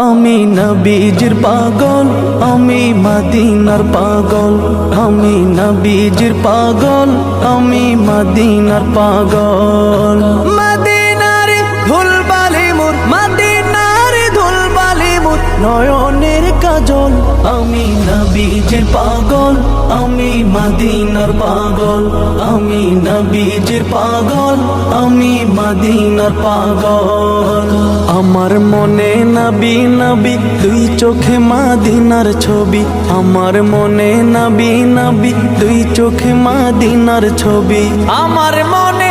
আমি নবীজির পাগল, আমি মদিনার পাগল। আমি নবীজির পাগল, আমি মদিনার পাগল। মদিনার ধুলবালি মোর, মদিনার ধুলবালি মোর নয়নের কাজল। আমি নবীজির পাগল, আমি মদিনার পাগল। আমি নবীজির পাগল, আমি মদিনার পাগল। আমার মনে নবী নবী, দুই চোখে মদিনার ছবি। আমার মনে নবী নবী, দুই চোখে মদিনার ছবি। আমার মনে